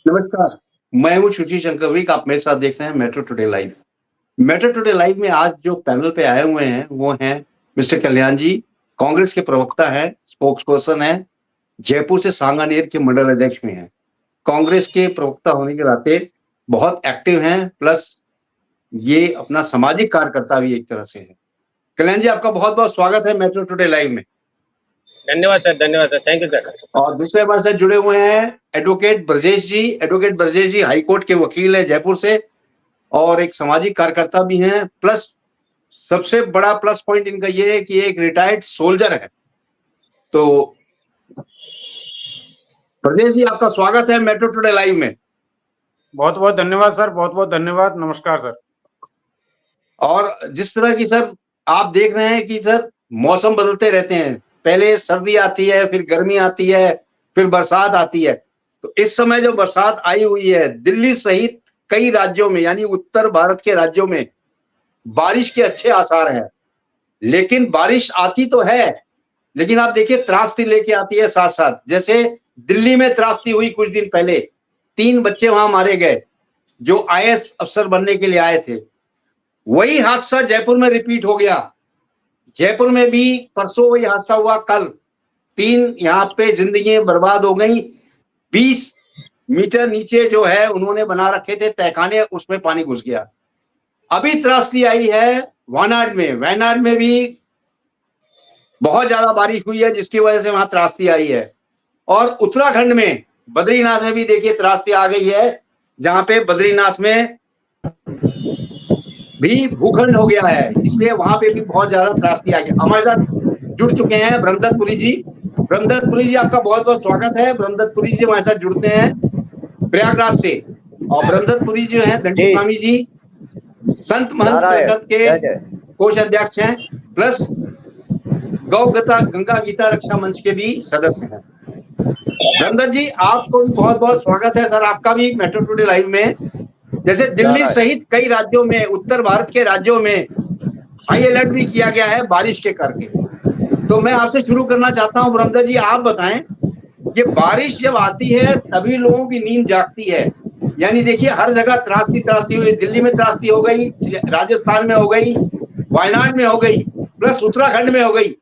नमस्कार, मैं हूँ सुशील शंकरविक, आप मेरे साथ देख रहे हैं metro today live. Metro today live में आज जो पैनल पे आए हुए हैं, वो हैं मिस्टर कल्याण जी, कांग्रेस के प्रवक्ता हैं, स्पोक्स पर्सन हैं, जयपुर से सांगानेर के मंडल अध्यक्ष भी हैं। कांग्रेस के प्रवक्ता होने के नाते बहुत एक्टिव हैं, प्लस ये अपना सामाजिक कार्यकर्ता भी एक तरह से हैं। कल्याण जी, आपका बहुत-बहुत स्वागत है मेट्रो टुडे लाइव में। धन्यवाद सर, थैंक यू सर। और दूसरे हमारे साथ जुड़े हुए हैं एडवोकेट ब्रजेश जी। एडवोकेट ब्रजेश जी हाई कोर्ट के वकील हैं जयपुर से और एक सामाजिक कार्यकर्ता भी हैं, प्लस सबसे बड़ा प्लस पॉइंट इनका ये है कि ये एक रिटायर्ड सोल्जर है। तो ब्रजेश जी, आपका स्वागत है मेट्रो टुडे लाइव में। बहुत बहुत धन्यवाद सर, बहुत बहुत धन्यवाद। नमस्कार सर। और जिस तरह की सर आप देख रहे हैं कि सर मौसम बदलते रहते हैं, पहले सर्दी आती है, फिर गर्मी आती है, फिर बरसात आती है। तो इस समय जो बरसात आई हुई है, दिल्ली सहित कई राज्यों में, यानी उत्तर भारत के राज्यों में बारिश के अच्छे आसार हैं। लेकिन बारिश आती तो है, लेकिन आप देखिए त्रासदी लेके आती है साथ-साथ। जैसे दिल्ली में त्रासदी हुई कुछ दिन पहले, 3 बच्चे वहां मारे गए, जो आईएएस अफसर बनने के लिए आए थे। वही हादसा जयपुर में रिपीट हो गया। जयपुर में भी परसों वही हादसा हुआ, कल 3 यहाँ पे जिंदगियां बर्बाद हो गई। 20 मीटर नीचे जो है उन्होंने बना रखे थे तहखाने, उसमें पानी घुस गया। अभी त्रासदी आई है वायनाड में। वायनाड में भी बहुत ज्यादा बारिश हुई है, जिसकी वजह से वहां त्रासदी आई है। और उत्तराखंड में बद्रीनाथ में भी देखिए त्रासदी आ गई है, जहां पे बद्रीनाथ में भी भूखंड हो गया है, इसलिए वहां पे भी बहुत ज्यादा त्रासदी आ गया। हमारे साथ जुड़ चुके हैं ब्रह्मदत्तपुरी जी। ब्रह्मदत्तपुरी जी, आपका बहुत बहुत स्वागत है। ब्रह्मदत्तपुरी जी हमारे साथ जुड़ते हैं प्रयागराज से। और ब्रह्मदत्तपुरी जो है दंडी स्वामी जी संत महंत परिषद के कोषाध्यक्ष हैं, प्लस गंगा गीता रक्षा मंच के भी सदस्य हैं। ब्रह्मदत्त जी, आपको भी बहुत बहुत स्वागत है सर, आपका भी मेट्रो टुडे लाइव में। जैसे दिल्ली सहित कई राज्यों में, उत्तर भारत के राज्यों में हाई अलर्ट भी किया गया है बारिश के करके। तो मैं आपसे शुरू करना चाहता हूं ब्रह्मदत्त जी, आप बताएं, ये बारिश जब आती है तभी लोगों की नींद जागती है। यानी देखिए हर जगह त्रासदी हुई, दिल्ली में त्रासदी हो गई, राजस्थान में हो गई, वायनाड में हो गई, प्लस उत्तराखंड में हो गई।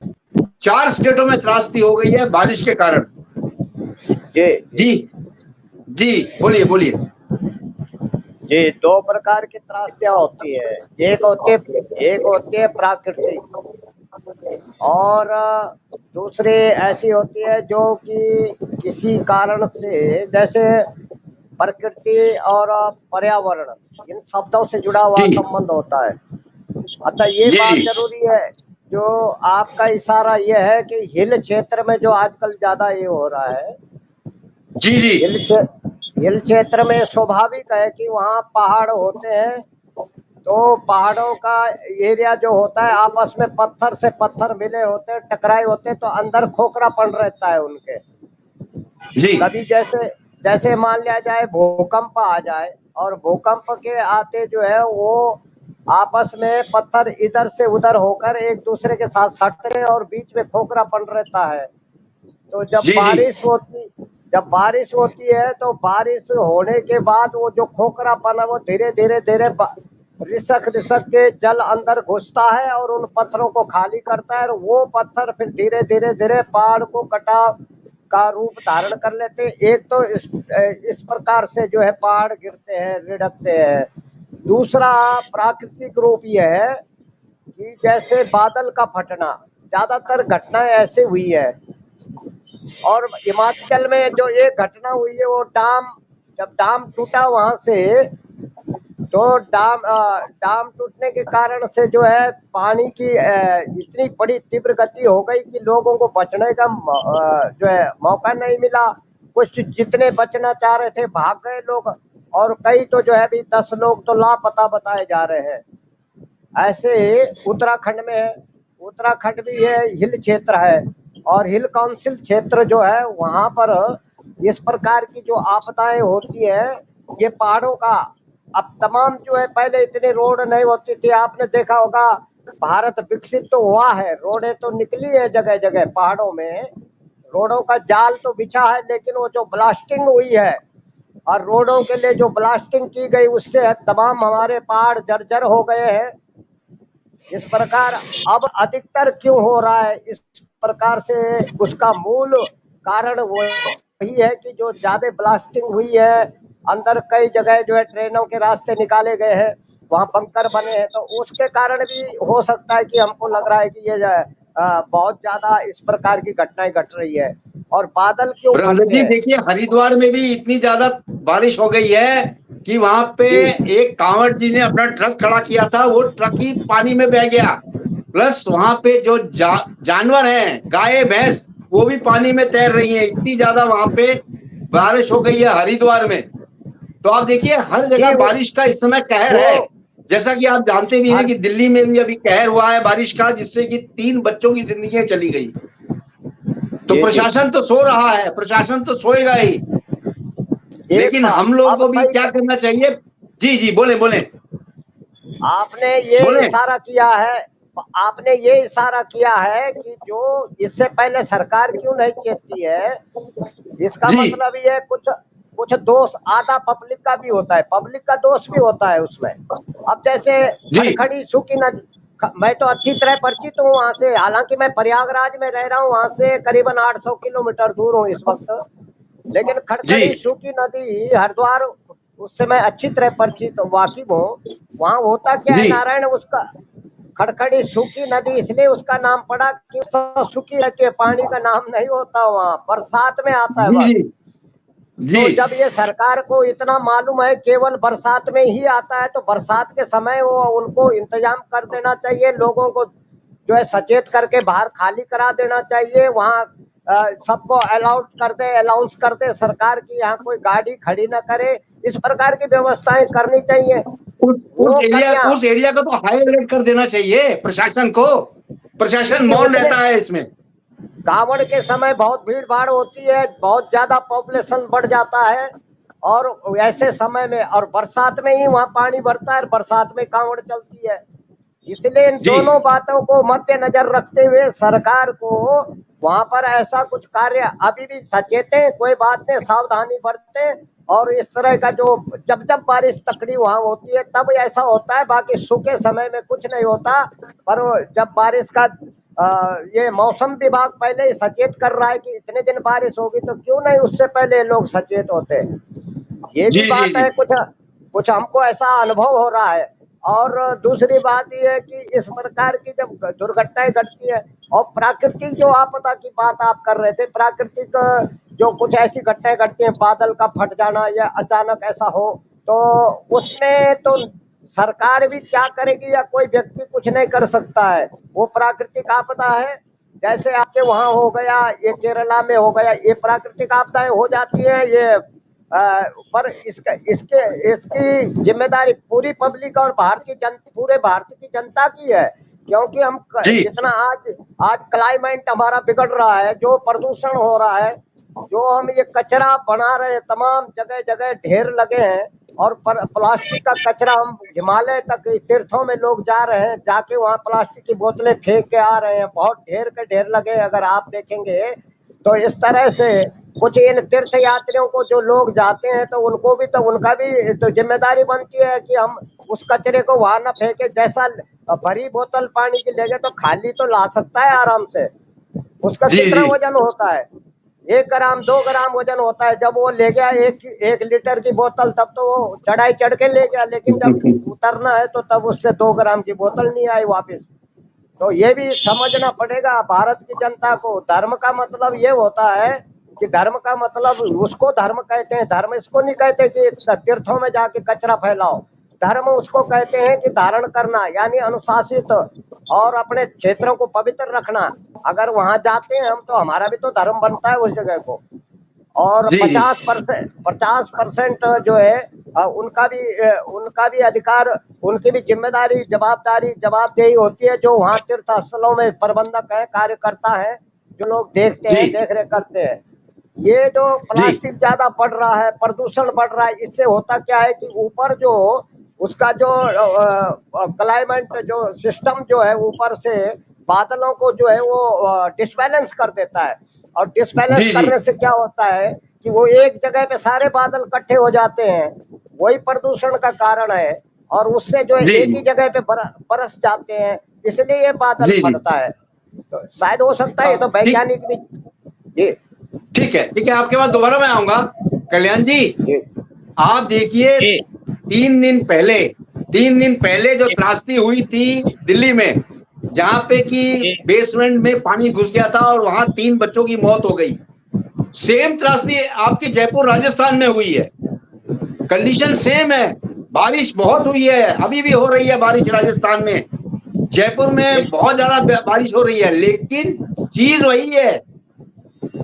4 स्टेटों में त्रासदी हो गई है बारिश के कारण। जी जी, बोलिए बोलिए। जी, 2 प्रकार की त्रासदियां होती है। एक होती है प्राकृतिक, और दूसरी ऐसी होती है जो कि किसी कारण से, जैसे प्रकृति और पर्यावरण, इन शब्दों से जुड़ा हुआ संबंध होता है। अच्छा, ये बात जरूरी है, जो आपका इशारा ये है कि हिल क्षेत्र में जो आजकल ज्यादा ये हो रहा है। जी जी, हिल क्षेत्र में स्वाभाविक है कि वहाँ पहाड़ होते हैं, तो पहाड़ों का एरिया जो होता है, आपस में पत्थर से पत्थर मिले होते हैं, टकराए होते हैं, तो अंदर खोखरापन रहता है उनके। कभी जैसे मान लिया जाए भूकंप आ जाए, और भूकंप के आते जो है वो आपस में पत्थर इधर से उधर होकर एक दूसरे के साथ सटते और बीच में खोखरापन रहता है। तो जब बारिश होती है तो बारिश होने के बाद वो जो खोखरापन है वो धीरे धीरे रिसक के जल अंदर घुसता है और उन पत्थरों को खाली करता है, और वो पत्थर फिर धीरे धीरे पहाड़ को कटाव का रूप धारण कर लेते हैं। एक तो इस प्रकार से जो है पहाड़ गिरते हैं, रिढ़कते हैं। दूसरा प्राकृतिक रूप यह है कि जैसे बादल का फटना, ज्यादातर घटनाएं ऐसे हुई है। और हिमाचल में जो एक घटना हुई है, वो जब डाम टूटा वहां से, तो डाम टूटने के कारण से जो है पानी की इतनी बड़ी तीव्र गति हो गई कि लोगों को बचने का जो है मौका नहीं मिला। कुछ जितने बचना चाह रहे थे भाग गए लोग, और कई तो जो है अभी 10 लोग तो लापता बताए जा रहे हैं। ऐसे उत्तराखंड भी है, हिल क्षेत्र है, और हिल काउंसिल क्षेत्र जो है वहां पर इस प्रकार की जो आपदाएं होती है, ये पहाड़ों का, अब तमाम जो है पहले इतनी रोड नहीं होती थी, आपने देखा होगा भारत विकसित तो हुआ है, रोडें तो निकली है जगह जगह, पहाड़ों में रोडों का जाल तो बिछा है, लेकिन वो जो ब्लास्टिंग हुई है और रोडों के लिए जो ब्लास्टिंग की गई उससे तमाम हमारे पहाड़ जर्जर हो गए हैं। इस प्रकार अब अधिकतर क्यों हो रहा है इस प्रकार से, उसका मूल कारण वही है कि जो ज्यादा ब्लास्टिंग हुई है, अंदर कई जगह जो है ट्रेनों के रास्ते निकाले गए हैं, वहां बंकर बने हैं, तो उसके कारण भी हो सकता है कि हमको लग रहा है कि ये बहुत ज्यादा इस प्रकार की घटनाएं घट रही है। और बादल क्यों ब्रह्मदत्त फटते जी हैं? देखिए, हरिद्वार में भी इतनी ज्यादा बारिश हो गई है कि वहां पे जी एक कांवड़ जी ने अपना ट्रक खड़ा किया था, वो ट्रक ही पानी में बह गया। प्लस वहां पे जो जानवर हैं, गाय भैंस, वो भी पानी में तैर रही हैं। इतनी ज्यादा वहां पे बारिश हो गई है हरिद्वार में। तो आप देखिए, हर जगह जी बारिश का इस समय कहर वो है। जैसा कि आप जानते भी हैं हर कि दिल्ली में भी अभी कहर हुआ है बारिश का, जिससे कि 3 बच्चों की जिंदगी चली गई। तो जी जी प्रशासन तो सो रहा है, प्रशासन तो सोएगा ही, एक लेकिन बात हम लोगों अब को भी सही, क्या करना चाहिए। जी जी, बोले बोले आपने ये बोले। इशारा किया है, आपने ये इशारा किया है कि जो इससे पहले सरकार क्यों नहीं चेतती है, इसका जी मतलब ये कुछ कुछ दोष आधा पब्लिक का भी होता है, पब्लिक का दोष भी होता है उसमें। अब जैसे जी खड़खड़ी सूखी नदी, मैं तो अच्छी तरह परिचित हूँ वहां से, हालांकि मैं प्रयागराज में रह रहा हूँ, वहां से करीबन 800 किलोमीटर दूर हूँ इस वक्त, लेकिन जी खड़खड़ी सूखी नदी हरिद्वार, उससे मैं अच्छी तरह परिचित वाकिफ हूँ। वहां होता क्या है जी नारायण, उसका खड़खड़ी सूखी नदी इसलिए उसका नाम पड़ा कि सूखी रहती है, पानी का नाम नहीं होता, वहां बरसात में आता है जी बस। जी जी तो जब ये सरकार को इतना मालूम है केवल बरसात में ही आता है, तो बरसात के समय वो उनको इंतजाम कर देना चाहिए, लोगों को जो है सचेत करके बाहर खाली करा देना चाहिए, वहाँ सबको अलाउंस कर दे सरकार की यहाँ कोई गाड़ी खड़ी ना करे, इस प्रकार की व्यवस्थाएं करनी चाहिए। वो कन्या उस एरिया का तो हाई अलर्ट कर देना चाहिए प्रशासन को। प्रशासन देखिए मौन उतने रहता है इसमें। कावड़ के समय बहुत भीड़ भाड़ होती है, बहुत ज्यादा पॉपुलेशन बढ़ जाता है, और ऐसे समय में और बरसात में ही वहाँ पानी भरता है, बरसात में कावड़ चलती है। इसलिए इन जी दोनों बातों को मद्देनजर रखते हुए सरकार को वहां पर ऐसा कुछ कार्य अभी भी सचेते, कोई बात नहीं, सावधानी बरते, और इस तरह का जो जब जब बारिश तकड़ी वहां होती है तब ऐसा होता है, बाकी सूखे समय में कुछ नहीं होता। पर जब बारिश का ये मौसम विभाग पहले ही सचेत कर रहा है कि इतने दिन बारिश होगी, तो क्यों नहीं उससे पहले लोग सचेत होते। ये जी भी जी बात जी है, कुछ कुछ हमको ऐसा अनुभव हो रहा है। और दूसरी बात यह है कि इस प्रकार की जब दुर्घटनाएं घटती है, और प्राकृतिक जो आपदा की बात आप कर रहे थे, प्राकृतिक जो कुछ ऐसी घटनाएं घटती हैं, बादल का फट जाना या अचानक ऐसा हो, तो उसमें तो सरकार भी क्या करेगी या कोई व्यक्ति कुछ नहीं कर सकता है, वो प्राकृतिक आपदा है। जैसे आपके वहां हो गया, ये केरला में हो गया, ये प्राकृतिक आपदाएं हो जाती है, ये पर इसका इसके इसकी जिम्मेदारी पूरी पब्लिक और पूरे भारत की जनता की है, क्योंकि हम जी जितना आज आज क्लाइमेट हमारा बिगड़ रहा है, जो प्रदूषण हो रहा है, जो हम ये कचरा बना रहे हैं, तमाम जगह जगह ढेर लगे हैं, और प्लास्टिक का कचरा हम हिमालय तक तीर्थों में लोग जा रहे हैं, जाके वहाँ प्लास्टिक की बोतलें फेंक के आ रहे हैं, बहुत ढेर के ढेर लगे, अगर आप देखेंगे तो इस तरह से कुछ इन तीर्थ यात्रियों को जो लोग जाते हैं, तो उनको भी तो उनका भी तो जिम्मेदारी बनती है कि हम उस कचरे को वहां न फेंके, जैसा भरी बोतल पानी की लेंगे तो खाली तो ला सकता है आराम से, उसका जी कितना जी वजन होता है, 1 ग्राम 2 ग्राम वजन होता है। जब वो ले गया 1 लीटर की बोतल, तब तो वो चढ़ाई चढ़ के ले गया, लेकिन जब उतरना है तो तब उससे 2 ग्राम की बोतल नहीं आई वापस। तो ये भी समझना पड़ेगा भारत की जनता को, धर्म का मतलब ये होता है कि धर्म का मतलब उसको धर्म कहते हैं, धर्म इसको नहीं कहते कि तीर्थों में जाके कचरा फैलाओ, धर्म उसको कहते हैं कि धारण करना, यानी अनुशासित और अपने क्षेत्रों को पवित्र रखना। अगर वहां जाते हैं हम, तो हमारा भी तो धर्म बनता है उस जगह को। और जी जी 50% जो है उनका भी अधिकार, उनकी भी जिम्मेदारी, जवाबदेही होती है, जो वहाँ तीर्थ स्थलों में प्रबंधक है, कार्यकर्ता है, जो लोग देखते हैं, जी देख रेख करते हैं। ये जो जी प्लास्टिक ज्यादा बढ़ रहा है, प्रदूषण बढ़ रहा है, इससे होता क्या है कि ऊपर जो उसका जो क्लाइमेट जो सिस्टम जो है, ऊपर से बादलों को जो है वो डिसबैलेंस कर देता है, और डिसबैलेंस जी जी करने से क्या होता है कि वो एक जगह पे सारे बादल इकट्ठे हो जाते हैं, वही प्रदूषण का कारण है। और उससे जो है जी एक जी ही जगह पे बरस जाते हैं, इसलिए ये बादल जी जी फटता है। तो शायद हो सकता है, ये तो ठीक वैज्ञानिक भी। जी ठीक है, आपके पास दोबारा मैं आऊंगा। कल्याण जी, जी आप देखिए, जी 3 दिन पहले जो त्रासदी हुई थी दिल्ली में, जहां पे कि जी बेसमेंट में पानी घुस गया था और वहां 3 बच्चों की मौत हो गई। सेम त्रासदी आपके जयपुर राजस्थान में हुई है। कंडीशन सेम है। बारिश बहुत हुई है, अभी भी हो रही है बारिश राजस्थान में। जयपुर में बहुत ज्यादा बारिश हो रही है, लेकिन चीज वही है,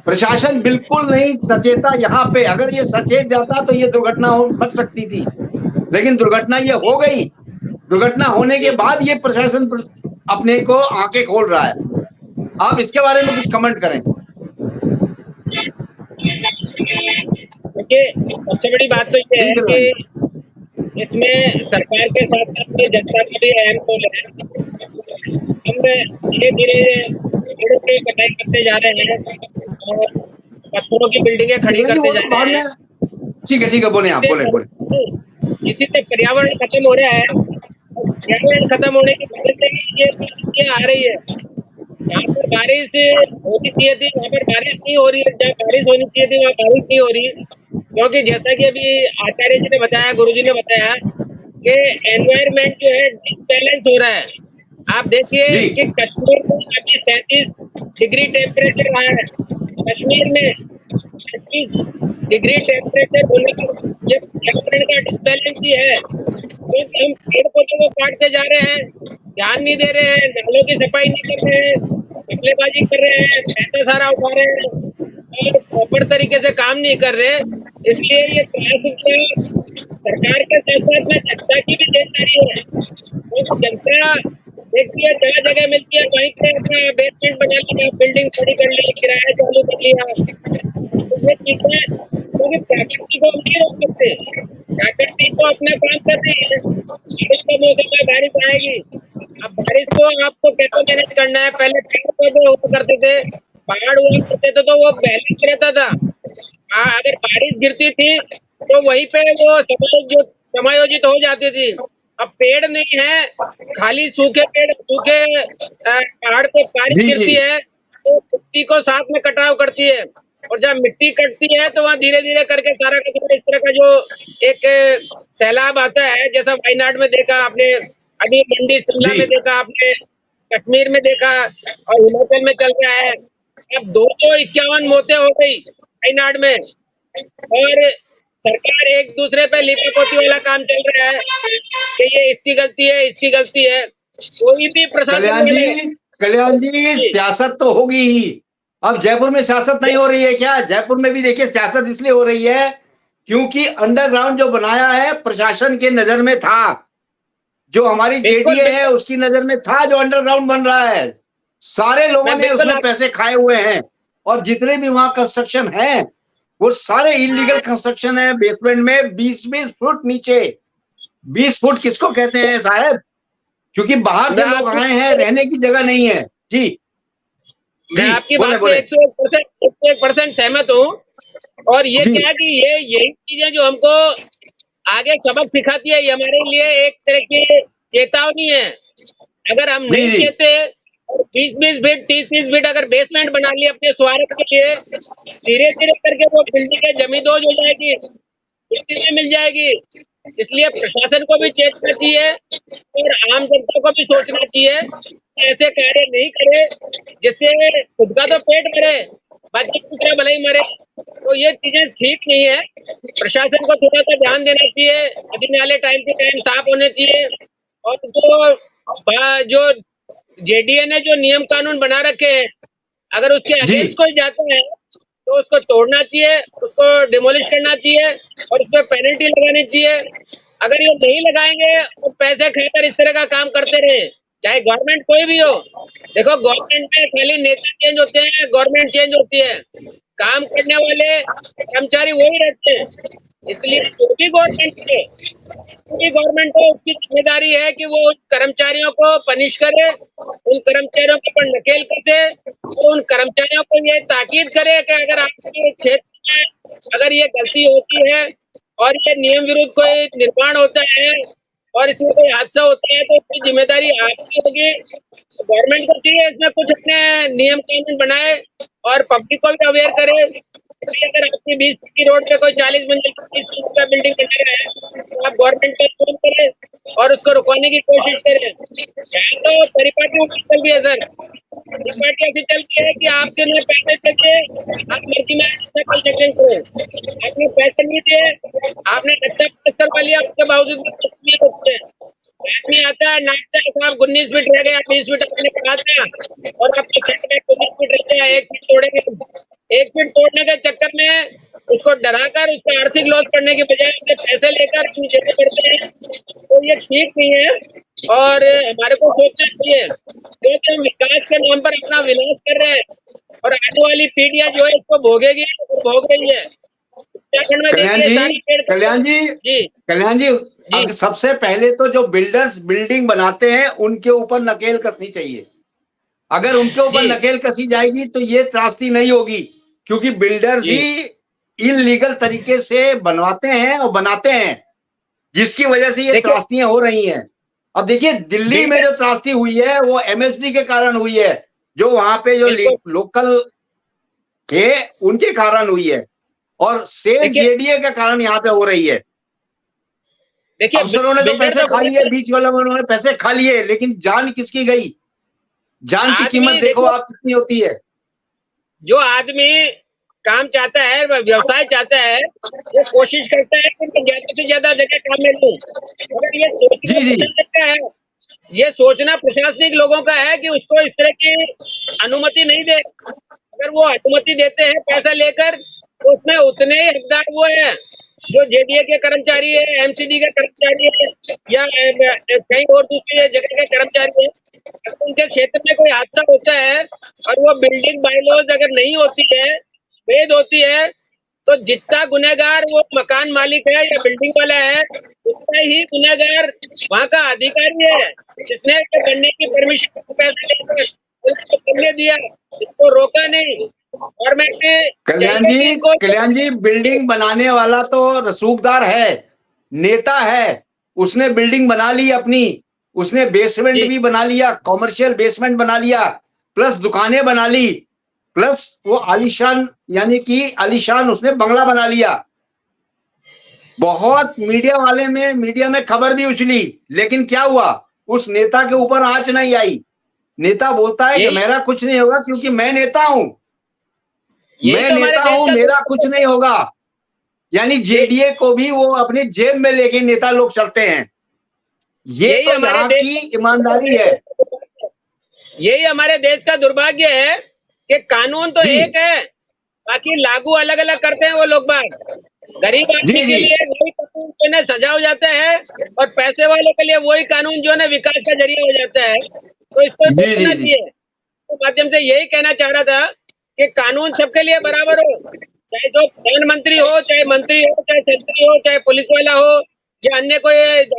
प्रशासन बिल्कुल नहीं सचेता। यहाँ पे अगर ये सचेत जाता तो ये दुर्घटना बच सकती थी, लेकिन दुर्घटना ये हो गई। दुर्घटना होने के बाद ये प्रशासन अपने को आंखें खोल रहा है। आप इसके बारे में कुछ कमेंट करें। देखिए, सबसे बड़ी बात तो ये जी है कल्याण जी। कि इसमें सरकार के साथ साथ में जनता का भी अहम रोल है। हम धीरे धीरे पेड़ों की कटाई करते जा रहे हैं और पत्थरों की बिल्डिंगें खड़ी कल्याण जी, करते वो जा तो रहे बाद हैं। में ठीक है, बोले आप, इससे बोले। इसी से पर्यावरण खत्म हो रहा है। और पर्यावरण खत्म होने की वजह से ही ये परिस्थितियां आ रही है। जहाँ पर बारिश होनी चाहिए थी वहाँ पर बारिश नहीं हो रही है, जहाँ बारिश होनी चाहिए थी वहाँ बारिश नहीं हो रही, क्योंकि जैसा कि अभी आचार्य जी ने बताया, गुरु जी ने बताया कि एनवायरमेंट जो है डिसबैलेंस हो रहा है। आप देखिए जी कि कश्मीर में अभी 37 डिग्री टेम्परेचर रहा है। कश्मीर में 35 डिग्री टेम्परेचर होने की ये पर्यावरण का डिसबैलेंस ही है, क्योंकि हम पेड़ पौधों को काटते जा रहे हैं, ध्यान नहीं दे रहे हैं, नालों की सफाई नहीं कर रहे हैं, घपलेबाजी कर रहे हैं, पैसा सारा उठा रहे हैं और प्रॉपर तरीके से काम नहीं कर रहे। इसलिए ये प्रयास सरकार के साथ साथ में जनता की भी जिम्मेदारी है, क्योंकि जनता देखती है जगह जगह मिलती है वहीं पे अपना बेसमेंट बना लिया, बिल्डिंग खड़ी कर ली, किराया चालू कर लिया। तो ये चीजें, क्योंकि प्रकृति को हम नहीं रोक सकते, प्रकृति तो अपना काम कर रही है। बारिश का मौसम है, बारिश आएगी। अब बारिश को आपको कैसे मैनेज करना है? पहले पेड़ पौधे हुआ करते थे, पहाड़ हुआ करते थे, तो वो बैलेंस रहता था। अगर बारिश गिरती थी तो वहीं पे वो समायोजित हो जाती थी। अब पेड़ नहीं है, खाली सूखे पेड़, सूखे पहाड़ पे बारिश जी गिरती जी है तो मिट्टी को साथ में कटाव करती है, और जब मिट्टी कटती है तो वहाँ धीरे धीरे करके सारा का सारा इस तरह का जो एक सैलाब आता है, जैसा वायनाड में देखा आपने, अभी मंडी शिमला जी में देखा आपने, कश्मीर में देखा और हिमाचल में चल रहा है। अब 251 मौतें हो गई वायनाड में, और सरकार एक दूसरे पे लिपापोती वाला काम चल रहा है कि ये इसकी गलती है, इसकी गलती है। कोई भी प्रशासन वाले कल्याण जी, सियासत तो होगी ही। अब जयपुर में सियासत नहीं हो रही है क्या? जयपुर में भी देखिए सियासत इसलिए हो रही है क्योंकि अंडरग्राउंड जो बनाया है प्रशासन के नजर में था, जो हमारी बिल्कुल जेडीए है बिल्कुल, उसकी नजर में था, जो अंडरग्राउंड बन रहा है। सारे लोगों मैं ने बिल्कुल उसमें पैसे खाए हुए हैं, और जितने भी वहां कंस्ट्रक्शन है वो सारे इलीगल कंस्ट्रक्शन है। बेसमेंट में 20-20 फुट नीचे, 20 फुट किसको कहते हैं साहब? क्योंकि बाहर मैं से लोग आपकी आए हैं, रहने की जगह नहीं है। जी मैं जी, आपकी बोले बात से बोले। 101% सहमत हूँ। और ये जी क्या कि ये यही चीजें जो हमको आगे सबक सिखाती है, ये हमारे लिए एक तरह की चेतावनी है। अगर हम जी नहीं जी कहते और 20-20 फीट 30-30 फीट अगर बेसमेंट बना लिए अपने स्वार्थ के लिए, धीरे धीरे करके वो बिल्डिंग जमींदोज हो जाएगी, मिट्टी में मिल जाएगी। इसलिए प्रशासन को भी चेतना चाहिए और आम जनता को भी सोचना चाहिए कि ऐसे कार्य नहीं करे जिससे खुद का तो पेट भरे, बाकी दूसरा भले ही मरे। तो ये चीजें ठीक नहीं है। प्रशासन को थोड़ा सा ध्यान देना चाहिए, नदी नाले टाइम टू टाइम साफ होने चाहिए, और जो जेडीए ने जो नियम कानून बना रखे हैं, अगर उसके जी अगेंस्ट कोई जाता है तो उसको तोड़ना चाहिए, उसको डिमोलिश करना चाहिए और उस पर पेनल्टी लगानी चाहिए। अगर ये नहीं लगाएंगे और पैसे खाकर इस तरह का काम करते रहे, चाहे गवर्नमेंट कोई भी हो। देखो, गवर्नमेंट में खाली नेता चेंज होते हैं, गवर्नमेंट चेंज होती है, काम करने वाले कर्मचारी वही रहते हैं। इसलिए जो भी गवर्नमेंट को उसकी जिम्मेदारी है कि वो उन कर्मचारियों को पनिश करे, उन कर्मचारियों के ऊपर नकेल कसे और उन कर्मचारियों को ये ताकीद करे कि अगर आपके क्षेत्र में अगर ये गलती होती है और ये नियम विरुद्ध कोई निर्माण होता है और इसमें कोई हादसा होता है तो उसकी जिम्मेदारी आपकी होगी। गवर्नमेंट को चाहिए इसमें कुछ अपने नियम कानून बनाए और पब्लिक को भी अवेयर करे। अगर आपकी 20 फीट की रोड पे कोई 40 मंजिल की 30 मंजिल का बिल्डिंग बना रहा है तो आप गवर्नमेंट को फोन करें और उसको रुकवाने की कोशिश करें। यहाँ तो परिपाटी चल रही है सर, परिपाटी ऐसी चलती है कि आपके लिए पैसे चाहिए आप मर्जी में कंस्ट्रक्शन करो, आपने पैसे नहीं दिए, आपने अच्छा करवा लिया, उसके बावजूद भी होते हैं। आदमी आता है नाचता है, साहब 19 फीट रह गया, 20 फीट आपने कहा था और आपके सेटबैक 19 फीट रह गया, 1 फीट तोड़ेंगे। 1 फीट तोड़ने के चक्कर में उसको डराकर उसका आर्थिक लॉस करने के बजाय अपने पैसे लेकर अपनी जेबें करते हैं, तो ये ठीक नहीं है और हमारे को सोचना चाहिए क्योंकि हम विकास के नाम पर अपना विनाश कर रहे हैं और आने वाली पीढ़ियां जो है इसको भोगेगी, भोग रही है। उत्तराखंड में देखिए सारी कल्याण जी, सबसे पहले तो जो बिल्डर्स बिल्डिंग बनाते हैं उनके ऊपर नकेल कसनी चाहिए। अगर उनके ऊपर नकेल कसी जाएगी तो ये त्रासदी नहीं होगी, क्योंकि बिल्डर्स ही इलीगल तरीके से बनवाते हैं और बनाते हैं, जिसकी वजह से ये त्रासदियां हो रही हैं। अब देखिए दिल्ली में जो त्रासदी हुई है वो एमएसडी के कारण हुई है, जो वहां पे जो लोकल थे उनके कारण हुई है, और सेम जेडीए के कारण यहाँ पे हो रही है। देखिए अफसरों ने तो पैसे खा लिए, बीच वालों ने पैसे खा लिए, लेकिन जान किसकी गई? जान की कीमत देखो आप कितनी होती है। जो आदमी काम चाहता है, व्यवसाय चाहता है, वो कोशिश करता है कि मैं ज्यादा से ज्यादा जगह काम में लूं। अगर ये सोचना प्रशासनिक लोगों का है कि उसको इस तरह की अनुमति नहीं दे। अगर वो अनुमति देते हैं पैसा लेकर तो उसमें उतने ही हकदार वो है जो जेडीए के कर्मचारी है, एमसीडी के कर्मचारी है या कहीं और दूसरी जगह के कर्मचारी है। अगर उनके क्षेत्र में कोई हादसा होता है और वो बिल्डिंग बायलॉज अगर नहीं होती है, वैध होती है, तो जितना गुनहगार वो मकान मालिक है या बिल्डिंग वाला है, उतना ही गुनहगार वहाँ का अधिकारी है जिसने बनने की परमिशन पैसे लेकर उसको करने दिया, इसको रोका नहीं। और मैं कल्याण जी बिल्डिंग बनाने वाला तो रसूखदार है, नेता है, उसने बिल्डिंग बना ली अपनी, उसने बेसमेंट भी बना लिया, कॉमर्शियल बेसमेंट बना लिया, प्लस दुकानें बना ली, प्लस वो आलीशान यानी कि आलीशान उसने बंगला बना लिया। बहुत मीडिया में खबर भी उछली, लेकिन क्या हुआ? उस नेता के ऊपर आंच नहीं आई। नेता बोलता है कि मेरा कुछ नहीं होगा क्योंकि मैं नेता हूं, मैं नेता हूं, मेरा कुछ नहीं होगा। यानी जेडीए को भी वो अपनी जेब में लेके नेता लोग चलते हैं। ये तो यहाँ की ईमानदारी है। यही हमारे देश का दुर्भाग्य है कि कानून तो एक है, बाकी लागू अलग अलग करते हैं वो लोग। बात गरीब आदमी के लिए वही कानून जो है सजा हो जाता है और पैसे वालों के लिए वही कानून जो है विकास का जरिया हो जाता है। तो इसको देखना चाहिए। तो माध्यम से यही कहना चाह रहा था कि कानून सबके लिए बराबर हो, चाहे जो प्रधानमंत्री हो, चाहे मंत्री हो, चाहे सेक्रेटरी हो, चाहे पुलिस वाला हो या अन्य कोई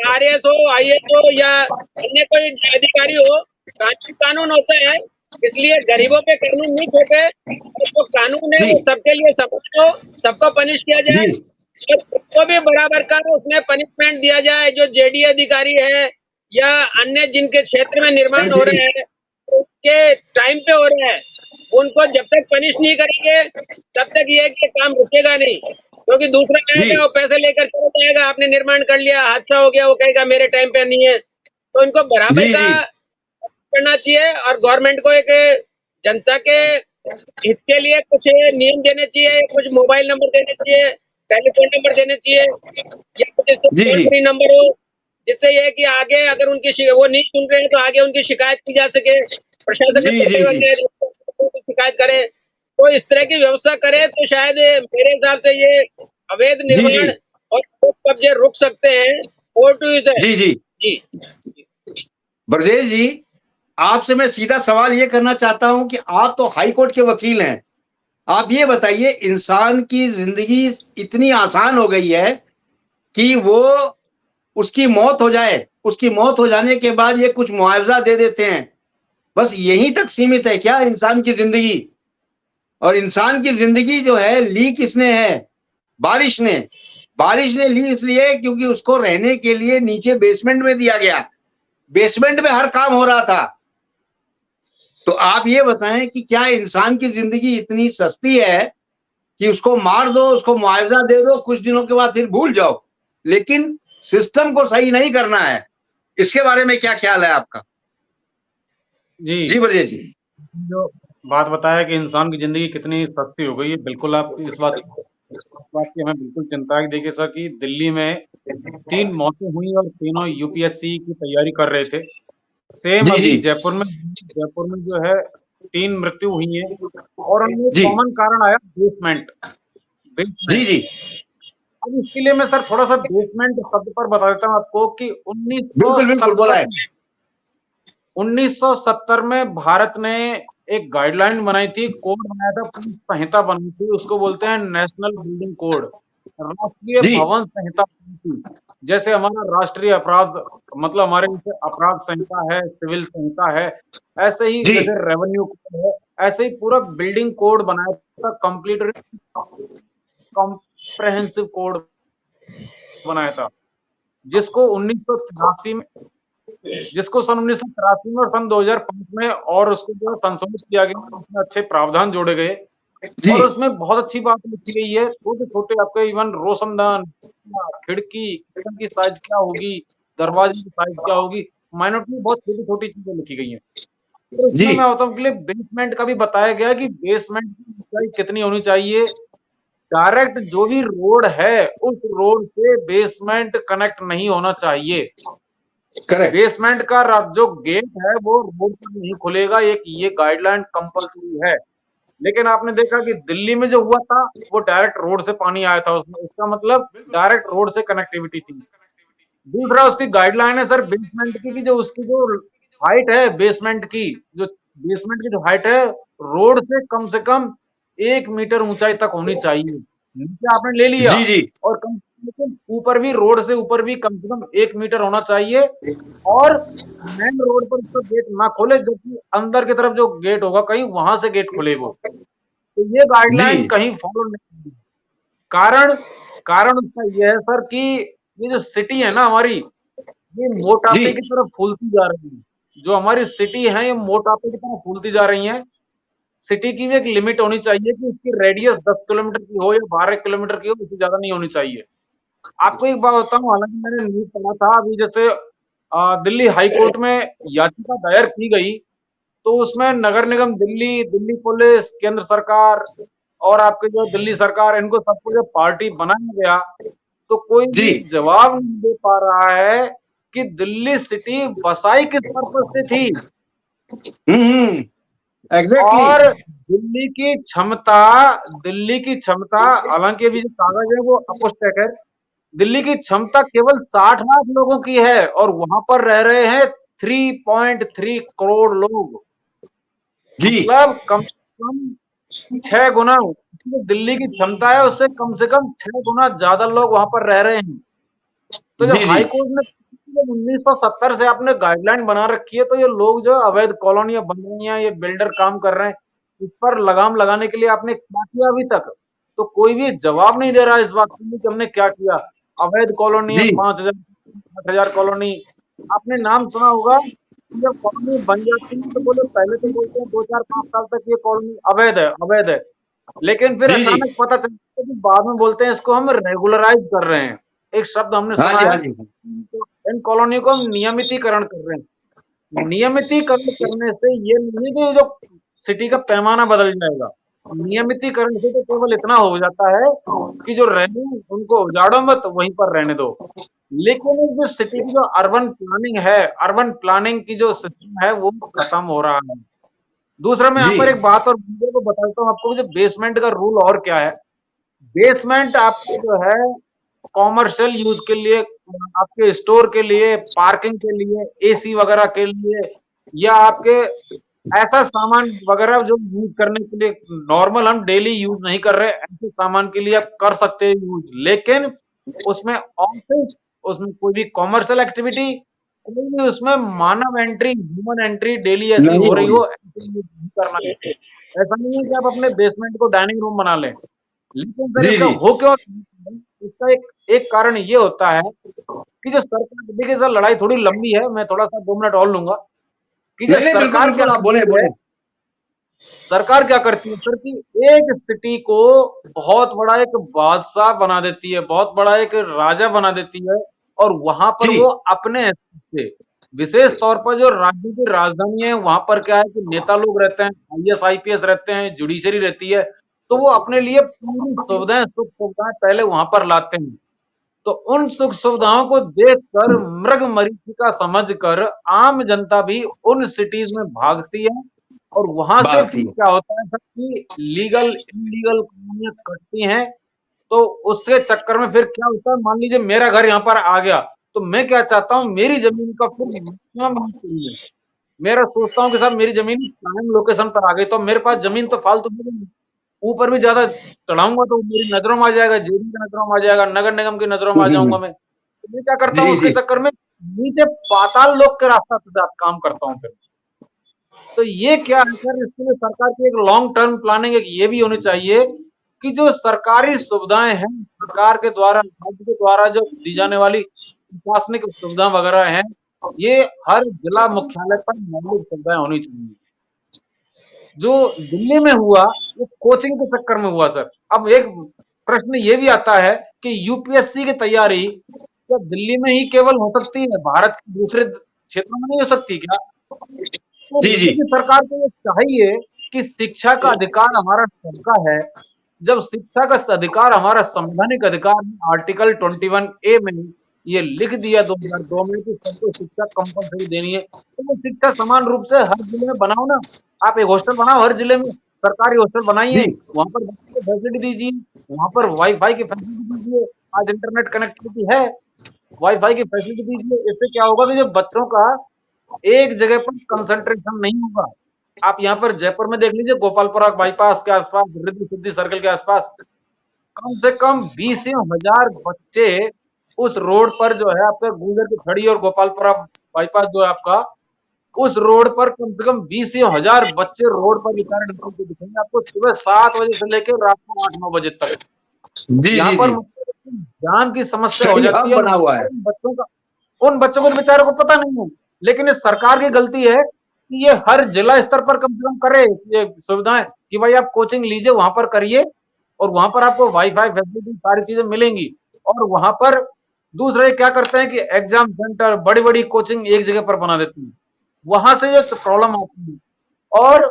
आरएएस हो, आईएएस हो या अन्य कोई अधिकारी हो, कानून होता है। इसलिए गरीबों पे कानून नहीं थोपे, तो कानून है वो सबके लिए समान हो, सबको पनिश किया जाए, सबको भी बराबर का उसमें पनिशमेंट दिया जाए। जो जेडीए अधिकारी है या अन्य जिनके क्षेत्र में निर्माण हो रहे हैं उनके टाइम पे हो रहा है, उनको जब तक पनिश नहीं करेंगे तब तक ये काम रुकेगा नहीं, क्योंकि दूसरा आएगा वो पैसे लेकर चला जाएगा, आपने निर्माण कर लिया, हादसा हो गया, वो कहेगा मेरे टाइम पे नहीं है। तो इनको बराबर का करना चाहिए और गवर्नमेंट को एक जनता के हित के लिए कुछ नियम देने चाहिए, कुछ मोबाइल नंबर देने चाहिए, टेलीफोन नंबर देने चाहिए या कुछ टोल फ्री नंबर हो, जिससे ये कि आगे अगर उनकी वो नहीं सुन रहे हैं तो आगे उनकी शिकायत की जा सके, प्रशासन शिकायत करे। तो इस तरह की व्यवस्था करे तो शायद मेरे हिसाब से ये अवैध निर्माण और कब्जे रुक सकते हैं। जी ब्रजेश जी, आपसे मैं सीधा सवाल ये करना चाहता हूं कि आप तो हाई कोर्ट के वकील हैं, आप ये बताइए इंसान की जिंदगी इतनी आसान हो गई है कि वो उसकी मौत हो जाए, उसकी मौत हो जाने के बाद ये कुछ मुआवजा दे देते हैं, बस यहीं तक सीमित है क्या इंसान की जिंदगी? और इंसान की जिंदगी जो है ली किसने है? बारिश ने। बारिश ने ली इसलिए क्योंकि उसको रहने के लिए नीचे बेसमेंट में दिया गया, बेसमेंट में हर काम हो रहा था। तो आप ये बताएं कि क्या इंसान की जिंदगी इतनी सस्ती है कि उसको मार दो, उसको मुआवजा दे दो, कुछ दिनों के बाद फिर भूल जाओ, लेकिन सिस्टम को सही नहीं करना है। इसके बारे में क्या ख्याल है आपका? जी जी ब्रजेश जी। जो बात बताया कि इंसान की जिंदगी कितनी सस्ती हो गई है, बिल्कुल आप इस बात की हमें बिल्कुल चिंता है। देखिए सर कि दिल्ली में 3 मौतें हुई और तीनों यूपीएससी की तैयारी कर रहे थे। सेम जी अभी जी जयपुर में जो है 3 मृत्यु हुई है और उनमें जी कॉमन कारण आया बेसमेंट। जी बेसमेंट जी अब इसके लिए मैं सर थोड़ा सा बेसमेंट शब्द पर बता देता हूँ आपको कि बिल्कुल बिल्कुल बोला है। 1970 में भारत ने एक गाइडलाइन बनाई थी, कोड बनाया था, पूरी संहिता बनी थी, उसको बोलते हैं नेशनल बिल्डिंग कोड, राष्ट्रीय जी भवन संहिता बनी थी। जैसे हमारा राष्ट्रीय अपराध मतलब हमारे जैसे अपराध संहिता है, सिविल संहिता है, ऐसे ही जी जैसे रेवेन्यू कोड है, ऐसे ही पूरा बिल्डिंग कोड बनाया था, कंप्लीट कॉम्प्रहेंसिव कोड बनाया था, जिसको 1983 में जिसको सन 1983 में और सन 2005 में और उसको जो है संशोधित किया गया, उसमें अच्छे प्रावधान जोड़े गए जी और उसमें बहुत अच्छी बात लिखी गई है। छोटे-छोटे आपके इवन रोशनदान, खिड़की, किचन की साइज़ क्या होगी, दरवाजे की साइज़ क्या होगी, माइन्यूटली बहुत छोटी-छोटी चीज़ें लिखी गई हैं। तो जी इसमें मैं बताऊँ के लिए बेसमेंट का भी बताया गया है कि बेसमेंट की ऊँचाई कितनी होनी चाहिए। डायरेक्ट जो भी रोड है, उस रोड से बेसमेंट कनेक्ट नहीं होना चाहिए। करेक्ट। बेसमेंट का जो गेट है वो रोड पर नहीं खुलेगा, एक ये गाइडलाइन कंपल्सरी है। लेकिन आपने देखा कि दिल्ली में जो हुआ था वो डायरेक्ट रोड से पानी आया था उसमें, इसका मतलब डायरेक्ट रोड से कनेक्टिविटी थी। दूसरा उसकी गाइडलाइन है सर बेसमेंट की, कि जो उसकी जो हाइट है बेसमेंट की, जो बेसमेंट की जो हाइट है रोड से कम 1 मीटर ऊंचाई तक होनी चाहिए। नीचे आपने ले लिया जी जी और कम से कम ऊपर भी, रोड से ऊपर भी कम से कम 1 मीटर होना चाहिए और मेन रोड पर उसका गेट ना खोले, जबकि अंदर की तरफ जो गेट होगा कहीं वहां से गेट खुले वो। तो ये गाइडलाइन जी कहीं फॉलो नहीं हुई। कारण कारण उसका ये है सर कि ये जो सिटी है ना हमारी, ये जी मोटापे की तरफ फूलती जा रही है। जो हमारी सिटी है ये मोटापे की तरफ फूलती जा रही है। सिटी की भी एक लिमिट होनी चाहिए कि उसकी रेडियस 10 किलोमीटर की हो या 12 किलोमीटर की हो, उससे ज्यादा नहीं होनी चाहिए। आपको एक बात बताऊं, हालांकि मैंने न्यूज पढ़ा था अभी, जैसे दिल्ली हाई कोर्ट में याचिका दायर की गई, तो उसमें नगर निगम दिल्ली, दिल्ली पुलिस, केंद्र सरकार और आपके जो दिल्ली सरकार, इनको सबको जब पार्टी बनाया गया तो कोई जी भी जवाब नहीं दे पा रहा है कि दिल्ली सिटी बसाई किस पर्पज से थी एग्जैक्टली। और दिल्ली की क्षमता, हालांकि अभी जो कागज है वो अपुष्टक है, दिल्ली की क्षमता केवल 60 लाख लोगों की है और वहां पर रह रहे हैं 3.3 करोड़ लोग। जी मतलब कम से कम 6 गुना जो दिल्ली की क्षमता है उससे कम से कम 6 गुना ज्यादा लोग वहां पर रह रहे हैं। तो जो जी जी हाई कोर्ट ने 1970 से आपने गाइडलाइन बना रखी है, तो ये लोग जो अवैध कॉलोनियां बन रही हैं, ये बिल्डर काम कर रहे हैं, इस पर लगाम लगाने के लिए आपने क्या किया अभी तक? तो कोई भी जवाब नहीं दे रहा है इस बात के लिए कि हमने क्या किया। अवैध कॉलोनी है, जी 5,000 8,000 कॉलोनी। आपने नाम सुना होगा कि जब कॉलोनी बन जाती है तो बोले, पहले तो बोलते हैं 2 4 5 साल तक ये कॉलोनी अवैध है, अवैध है, लेकिन फिर जी जी अचानक पता चलता है कि बाद में बोलते हैं इसको हम रेगुलराइज कर रहे हैं। एक शब्द हमने हाँ सुना जी है, हाँ जी इन कॉलोनी को हम नियमितीकरण कर रहे हैं। नियमितीकरण करने से ये नहीं कि जो सिटी का पैमाना बदल जाएगा। नियमितीकरण से तो केवल इतना हो जाता है कि जो रहने उनको उजाड़ो मत, वहीं पर रहने दो। लेकिन ये जो सिटी की जो अर्बन प्लानिंग है, अर्बन प्लानिंग की जो सिस्टम है वो खत्म हो रहा है। दूसरा मैं यहाँ जी पर एक बात और वीडियो को बताता हूँ आपको, जो बेसमेंट का रूल और क्या है। बेसमेंट आपका जो है कॉमर्शियल यूज के लिए, आपके स्टोर के लिए, पार्किंग के लिए, एसी वगैरह के लिए, या आपके ऐसा सामान वगैरह जो यूज करने के लिए नॉर्मल हम डेली यूज नहीं कर रहे, ऐसे सामान के लिए आप कर सकते हैं यूज। लेकिन उसमें ऑफिस, उसमें कोई भी कॉमर्शियल एक्टिविटी, कोई भी उसमें मानव एंट्री, ह्यूमन एंट्री डेली ऐसी नहीं हो रही होगी। हो, ऐसे यूज नहीं करना है। ऐसा नहीं है कि आप अपने बेसमेंट को डाइनिंग रूम बना लें। लेकिन सर जी इसका जी हो क्यों, इसका एक कारण ये होता है कि जो सरकार, देखिए सर लड़ाई थोड़ी लंबी है, मैं थोड़ा सा 2 मिनट और लूंगा कि जो नहीं नहीं, बिल्कुल सरकार क्या बिल्कुल, आप बोले करती है, बोले। सरकार क्या करती है सर कि एक सिटी को बहुत बड़ा एक बादशाह बना देती है, बहुत बड़ा एक राजा बना देती है, और वहां पर जी वो अपने हिसाब से, विशेष तौर पर जो राज्य की राजधानी है वहां पर क्या है कि नेता लोग रहते हैं, आईएएस आईपीएस रहते हैं, जुडिशरी रहती है, तो वो अपने लिए पूरी सुविधाएं, सुख सुविधाएं पहले वहां पर लाते हैं। तो उन सुख सुविधाओं को देखकर, मृग मरीचिका समझकर आम जनता भी उन सिटीज में भागती है, और वहां से बात फिर थी। क्या होता है सर कि लीगल इलीगल कॉलोनियां कटती हैं। तो उसके चक्कर में फिर क्या होता है, मान लीजिए मेरा घर यहाँ पर आ गया, तो मैं क्या चाहता हूँ, मेरी जमीन का फिर मैक्सिमम यूज चाहिए। मेरा सोचता हूँ कि साहब मेरी जमीन प्राइम लोकेशन पर आ गई, तो मेरे पास जमीन तो फालतू की, ऊपर भी ज्यादा चढ़ाऊंगा तो मेरी नजरों में आ जाएगा, जेडी की नजरों में आ जाएगा, नगर निगम की नजरों में आ जाऊंगा मैं। तो मैं क्या करता हूँ जी उसके जी चक्कर में नीचे पाताल लोक के रास्ता पे काम करता हूँ फिर। तो ये क्या है सर, इसके लिए सरकार की एक लॉन्ग टर्म प्लानिंग एक ये भी होनी चाहिए कि जो सरकारी सुविधाएं हैं, सरकार के द्वारा, राज्य के द्वारा जो दी जाने वाली प्रशासनिक सुविधा वगैरह हैं, ये हर जिला मुख्यालय पर मौलिक सुविधाएं होनी चाहिए। जो दिल्ली में हुआ वो कोचिंग के चक्कर में हुआ सर। अब एक प्रश्न ये भी आता है कि यूपीएससी की तैयारी क्या दिल्ली में ही केवल हो सकती है, भारत के दूसरे क्षेत्रों में नहीं हो सकती क्या? तो जी जी राज्य की सरकार को ये चाहिए कि शिक्षा का अधिकार हमारा सबका है। जब शिक्षा का अधिकार हमारा संवैधानिक अधिकार है, आर्टिकल 21A में ये लिख दिया 2002 में कि सबको शिक्षा कंपलसरी देनी है, तो वो शिक्षा समान रूप से हर जिले में बनाओ ना। आप एक हॉस्टल बनाओ हर जिले में, सरकारी हॉस्टल बनाइए, जी वहां पर बच्चों को फैसिलिटी दीजिए, वहां पर वाईफाई की फैसिलिटी दीजिए। आज इंटरनेट कनेक्टिविटी है, वाईफाई की फैसिलिटी दीजिए। इससे क्या होगा कि जो बच्चों का एक जगह पर कंसंट्रेशन नहीं होगा। आप यहाँ पर जयपुर में देख लीजिए, गोपालपुरा बाईपास के आसपास, रिद्धि सिद्धि सर्कल के आसपास कम से कम 20,000 बच्चे उस रोड पर जो है आपका गुजर की खड़ी और गोपालपुरा बाईपास जो है आपका, उस रोड पर कम से कम 20,000 बच्चे रोड पर बेचारे निकलते दिखेंगे आपको, सुबह 7 बजे से लेकर रात को 8-9 बजे तक। जी यहाँ जी पर जी मतलब जान की समस्या हो सही जाती हब है बना हुआ है। उन बच्चों का, उन बच्चों को तो बेचारों को पता नहीं है। लेकिन इस सरकार की गलती है कि ये हर जिला स्तर पर कम से कम करे ये सुविधाएं कि भाई आप कोचिंग लीजिए, वहां पर करिए, और वहां पर आपको वाईफाई फैसिलिटी सारी चीजें मिलेंगी। और वहां पर दूसरे क्या करते हैं कि एग्जाम सेंटर, बड़ी बड़ी कोचिंग एक जगह पर बना देते हैं, वहां से जो प्रॉब्लम आती है। और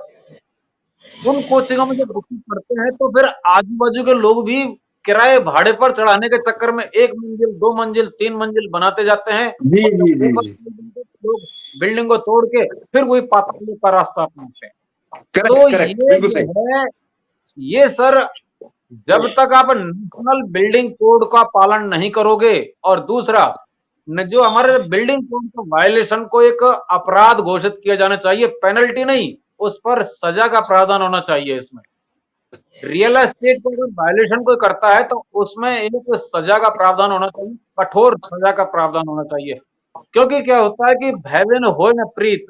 उन कोचिंगों में जब बच्चे पढ़ते हैं तो फिर आजू बाजू के लोग भी किराए भाड़े पर चढ़ाने के चक्कर में 1 मंजिल 2 मंजिल 3 मंजिल बनाते जाते हैं, जी और जी जब जी ऊपर जी लोग बिल्डिंग को तोड़ के फिर वही पाताल का रास्ता अपनाते हैं। तो करेक्ट करेक्ट, ये बिल्कुल सही। जो है, ये सर जब तक आप नेशनल बिल्डिंग कोड का पालन नहीं करोगे, और दूसरा जो हमारे बिल्डिंग कोड का वायलेशन को एक अपराध घोषित किया जाना चाहिए, पेनल्टी नहीं, उस पर सजा का प्रावधान होना चाहिए। इसमें रियल एस्टेट को अगर वायलेशन कोई करता है तो उसमें एक सजा का प्रावधान होना चाहिए, कठोर सजा का प्रावधान होना चाहिए। क्योंकि क्या होता है कि भयविन होय न प्रीत,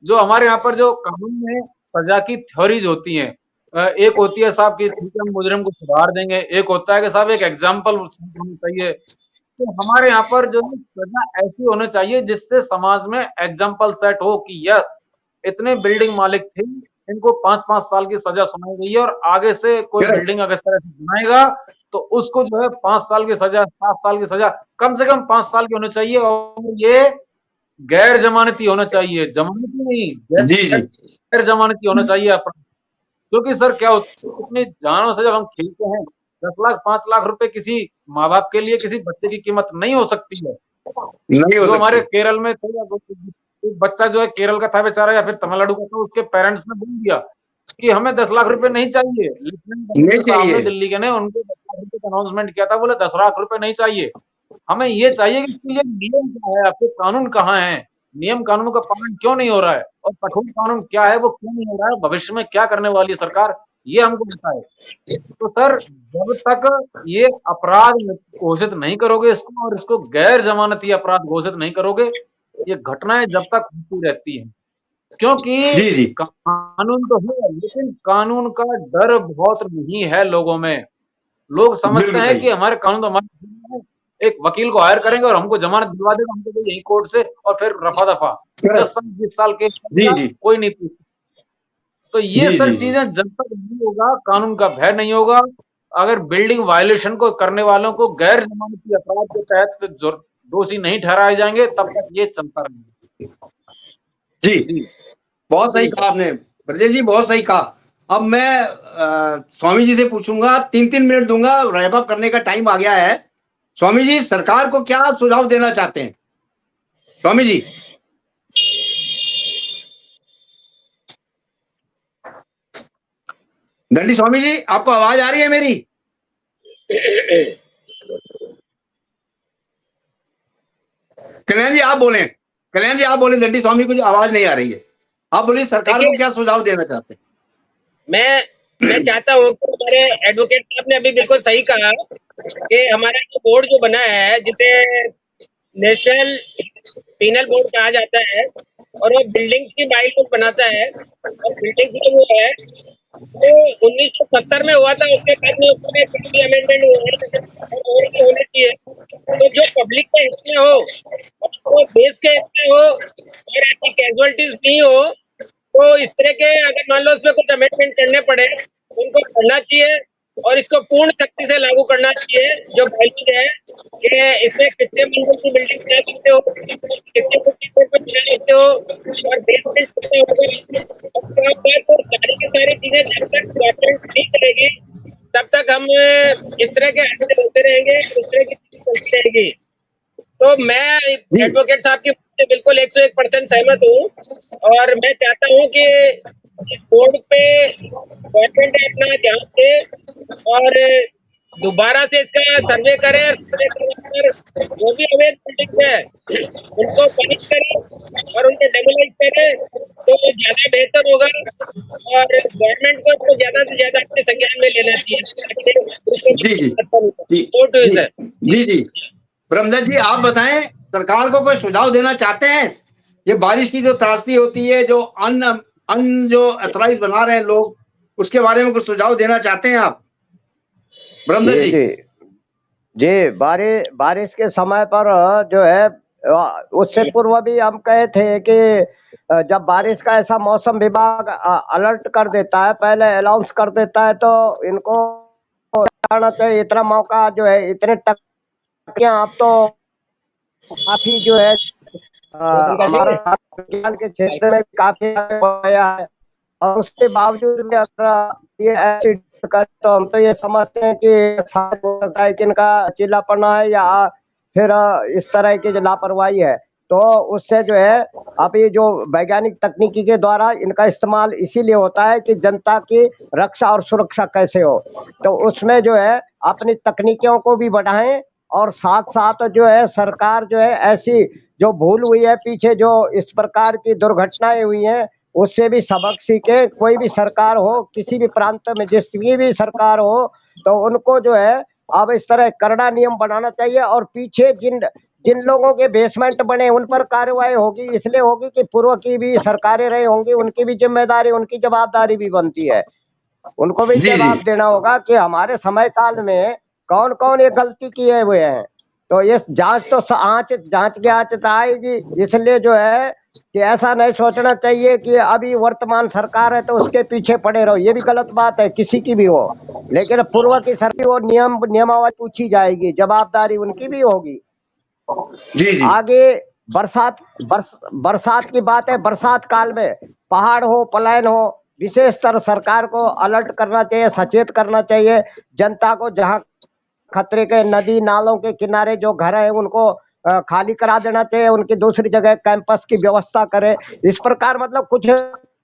जो हमारे यहाँ पर जो कानून में सजा की थ्योरीज होती हैं, एक होती है साहब कि ठीक है हम मुजरिम को सुधार देंगे, एक होता है कि साहब एक एग्जाम्पल होनी चाहिए। तो हमारे यहाँ पर जो है सजा ऐसी होनी चाहिए जिससे समाज में एग्जाम्पल सेट हो कि यस, इतने बिल्डिंग मालिक थे, इनको 5-5 साल की सजा सुनाई गई है, और आगे से कोई करेक्ट बिल्डिंग अगर इस तरह से बनाएगा तो उसको जो है 5 साल की सजा, 7 साल की सजा, कम से कम 5 साल की होनी चाहिए। और ये गैर जमानती होना चाहिए, जमानती नहीं, जी जी गैर जमानती होना चाहिए अपराध। क्योंकि सर क्या होता है, अपनी जानों से जब हम खेलते हैं, 10 लाख 5 लाख रुपए किसी माँ बाप के लिए किसी बच्चे की कीमत नहीं हो सकती है। नहीं हो जो हमारे सकती। केरल में थे, एक बच्चा जो है केरल का था बेचारा, या फिर तमिलनाडु का था, उसके पेरेंट्स ने बोल दिया कि हमें 10 लाख रुपए नहीं चाहिए। लेफ्टिनेंट नहीं गवर्नर साहब ने चाहिए। दिल्ली के ने उनको 10 लाख रुपए का अनाउंसमेंट किया था, बोले 10 लाख रुपए नहीं चाहिए, हमें ये चाहिए कि इसके लिए नियम क्या है, आपके कानून कहाँ है, नियम कानून का पालन क्यों नहीं हो रहा है, और कठोर कानून क्या है वो क्यों नहीं हो रहा है, भविष्य में क्या करने वाली है सरकार, ये हमको बताए। तो सर जब तक ये अपराध घोषित नहीं करोगे इसको, और इसको गैर जमानती अपराध घोषित नहीं करोगे, ये घटनाएं जब तक होती रहती हैं। क्योंकि जी जी कानून तो है, लेकिन कानून का डर बहुत नहीं है लोगों में। लोग समझते बिल्कुल हैं सही। कि हमारे कानून तो हमारे, एक वकील को हायर करेंगे और हमको जमानत दिलवा देगा, हमको तो यही कोर्ट से, और फिर रफा दफा 10 साल 20 साल के जी जी कोई नहीं पूछता। तो ये जी सर जी जी चीजें जब तक नहीं होगा, कानून का भय नहीं होगा, अगर बिल्डिंग वायलेशन को करने वालों को गैर जमानती अपराध के तहत दोषी नहीं ठहराए जाएंगे, तब तक ये चलता रहेगा। जी, जी बहुत सही जी कहा आपने ब्रजेश जी, बहुत सही कहा। अब मैं स्वामी जी से पूछूंगा, 3-3 मिनट दूंगा, रैप अप करने का टाइम आ गया है। स्वामी जी, सरकार को क्या सुझाव देना चाहते हैं स्वामी जी? दंडी स्वामी जी, आपको आवाज आ रही है मेरी? कल्याण जी आप बोलें, कल्याण जी आप बोलें, दंडी स्वामी को जो आवाज नहीं आ रही है, आप बोलिए, सरकार को देखिए, क्या सुझाव देना चाहते हैं? मैं चाहता हूँ कि हमारे एडवोकेट साहब ने अभी बिल्कुल सही कहा कि हमारा जो बोर्ड जो बना है, जिसे नेशनल पीनल बोर्ड कहा जाता है, और वो बिल्डिंग्स की बाइलॉज बनाता है, और बिल्डिंग्स में वो है, तो 1970 में हुआ था, उसके बाद में उसमें काफी अमेंडमेंट हुए हैं और भी होने चाहिए। तो जो पब्लिक के हित में हो और जो देश के हित में हो और ऐसी कैजुअलिटीज नहीं हो, तो इस तरह के अगर मान लो इसमें कुछ अमेंडमेंट करने पड़े, उनको करना चाहिए और इसको पूर्ण शक्ति से लागू करना चाहिए। जो बाइलॉज है कि इसमें कितने मंजिल की बिल्डिंग बना सकते हो, कितने फुट की कोर्ट में बना सकते हो, और बेसमेंट कितना होगा, और क्या होगा, तो सारी की सारी चीजें जब तक गवर्नमेंट नहीं करेगी, तब तक हम इस तरह के हादसे होते रहेंगे, इस तरह की चीजें चलती रहेगी। तो मैं जी एडवोकेट साहब की बात से बिल्कुल 101% सहमत हूँ, और मैं चाहता हूँ कि इस बोर्ड पे गवर्नमेंट अपना ध्यान दे और दोबारा से इसका सर्वे करे, और सर्वे करवाकर जो भी अवैध बिल्डिंग है उनको पनिश करे और उनको डेमोलाइज करे, तो ज्यादा बेहतर होगा। और गवर्नमेंट को इसको ज्यादा से ज्यादा अपने संज्ञान में लेना चाहिए ताकि जी जी जी कोर्ट हुई जी सर। जी जी ब्रह्मदत्त जी, आप बताएं, सरकार को कोई सुझाव देना चाहते हैं? ये बारिश की जो त्रासदी होती है, जो अन्न अन्न जो अथराइज बना रहे हैं लोग, उसके बारे में कुछ सुझाव देना चाहते हैं आप ब्रह्मदत्त जी जी? जी जी, बारिश के समय पर जो है, उससे पूर्व भी हम कहे थे कि जब बारिश का ऐसा मौसम विभाग अलर्ट कर देता है, पहले अनाउंस कर देता है, तो इनको जाना चाहिए। इतना मौका जो है, इतने टक्कियां आप तो काफी जो है हमारा विज्ञान के क्षेत्र में काफी आगे बढ़ाया है, और उसके बावजूद भी अगर ये ऐसी कर, तो हम तो ये समझते हैं कि शायद हो सकता है कि इनका चिल्लापना है, या फिर इस तरह की जो लापरवाही है। तो उससे जो है, अभी जो वैज्ञानिक तकनीकी के द्वारा इनका इस्तेमाल इसीलिए होता है कि जनता की रक्षा और सुरक्षा कैसे हो, तो उसमें जो है अपनी तकनीकियों को भी बढ़ाएं, और साथ साथ जो है सरकार जो है ऐसी जो भूल हुई है पीछे, जो इस प्रकार की दुर्घटनाएं हुई हैं, उससे भी सबक सीखे। कोई भी सरकार हो, किसी भी प्रांत में जिसकी भी सरकार हो, तो उनको जो है अब इस तरह कड़ा नियम बनाना चाहिए, और पीछे जिन जिन लोगों के बेसमेंट बने उन पर कार्रवाई होगी, इसलिए होगी कि पूर्व की भी सरकारें रही होंगी, उनकी भी जिम्मेदारी, उनकी जवाबदारी भी बनती है। उनको भी जी जी जवाब देना होगा कि हमारे समय काल में कौन कौन ये गलती किए हुए हैं। तो ये जांच तो जांच की आंच तो आएगी, इसलिए जो है कि ऐसा नहीं सोचना चाहिए कि अभी वर्तमान सरकार है तो उसके पीछे पड़े रहो, ये भी गलत बात है, किसी की भी हो। लेकिन पूर्व की सरकार, वो नियमावली पूछी जाएगी, जवाबदारी उनकी भी होगी। जी जी आगे बरसात की बात है। बरसात काल में पहाड़ हो, पलायन हो, विशेषतर सरकार को अलर्ट करना चाहिए, सचेत करना चाहिए जनता को। जहां खतरे के नदी नालों के किनारे जो घर है उनको खाली करा देना चाहिए, उनकी दूसरी जगह कैंपस की व्यवस्था करे। इस प्रकार मतलब कुछ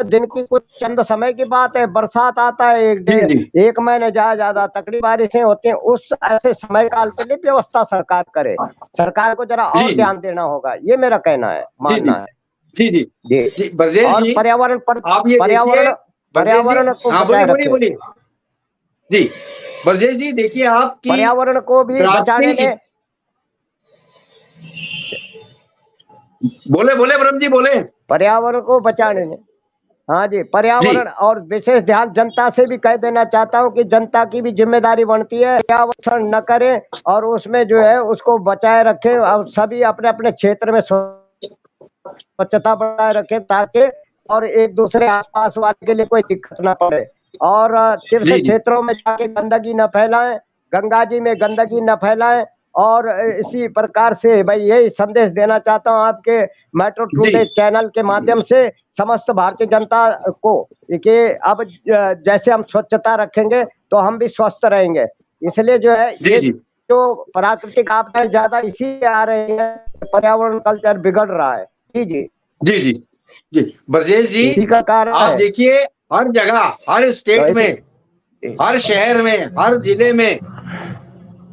दिन की, कुछ चंद समय की बात है, बरसात आता है जी जी एक महीने ज्यादा तकड़ी बारिशें होती हैं, उस ऐसे समय काल के लिए व्यवस्था सरकार करे। सरकार को जरा और जी ध्यान देना होगा, ये मेरा कहना है, जी मानना है। जी जी जी। जी ब्रजेश और जी, पर्यावरण पर आप ये देखिए, ब्रजेश जी, पर्यावरण को हाँ बचाए बोलिए बोलिए रखे, बोलिए जी। ब्रजेश जी देखिए, आपकी पर्यावरण को भी त्रासदी, बचाने में। बोले बोले ब्रह्म जी बोले। पर्यावरण को बचाने में, हाँ जी, पर्यावरण और विशेष ध्यान जनता से भी कह देना चाहता हूँ कि जनता की भी जिम्मेदारी बनती है, पर्यावरण न करें और उसमें जो है उसको बचाए रखें और सभी अपने अपने क्षेत्र में स्वच्छता बनाए रखें ताकि और एक दूसरे आसपास वाले के लिए कोई दिक्कत ना पड़े। और तीर्थ क्षेत्रों में जाके गंदगी न फैलाएं, गंगा जी में गंदगी न फैलाएं। और इसी प्रकार से भाई यही संदेश देना चाहता हूँ आपके मेट्रो टुडे चैनल के माध्यम से समस्त भारतीय जनता को कि अब जैसे हम स्वच्छता रखेंगे तो हम भी स्वस्थ रहेंगे। इसलिए जो है ये जो प्राकृतिक आपदाएं ज्यादा इसी आ रही है, पर्यावरण कल्चर बिगड़ रहा है। जी जी जी जी जी ब्रजेश जी, इसी का कारण आप है। देखिए हर जगह, हर स्टेट में, हर शहर में, हर जिले में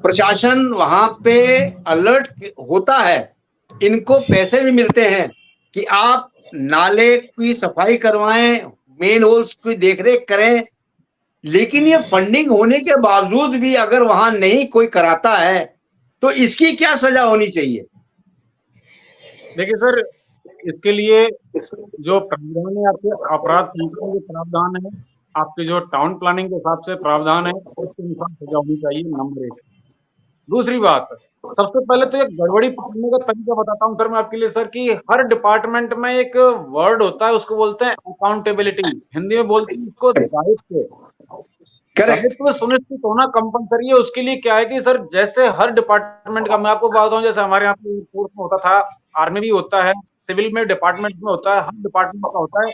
प्रशासन वहां पे अलर्ट होता है। इनको पैसे भी मिलते हैं कि आप नाले की सफाई करवाएं, मेन होल्स की देखरेख करें, लेकिन ये फंडिंग होने के बावजूद भी अगर वहां नहीं कोई कराता है तो इसकी क्या सजा होनी चाहिए? देखिए सर, इसके लिए जो प्रावधान है, आपके अपराध संहिता में जो प्रावधान है, आपके जो टाउन प्लानिंग के हिसाब से प्रावधान है, उसके अनुसार सजा होनी चाहिए, नंबर 1। दूसरी बात, सबसे पहले तो एक गड़बड़ी पकड़ने का तरीका बताता हूं सर मैं आपके लिए सर, कि हर डिपार्टमेंट में एक वर्ड होता है, उसको बोलते हैं अकाउंटेबिलिटी, हिंदी में बोलते हैं उसको दायित्व। दायित्व सुनिश्चित होना कंपलसरी है। उसके लिए क्या है कि सर जैसे हर डिपार्टमेंट का, मैं आपको बताऊं, जैसे हमारे यहाँ पे फोर्स में होता था, आर्मी भी होता है, सिविल में डिपार्टमेंट में होता है, हर डिपार्टमेंट का होता है,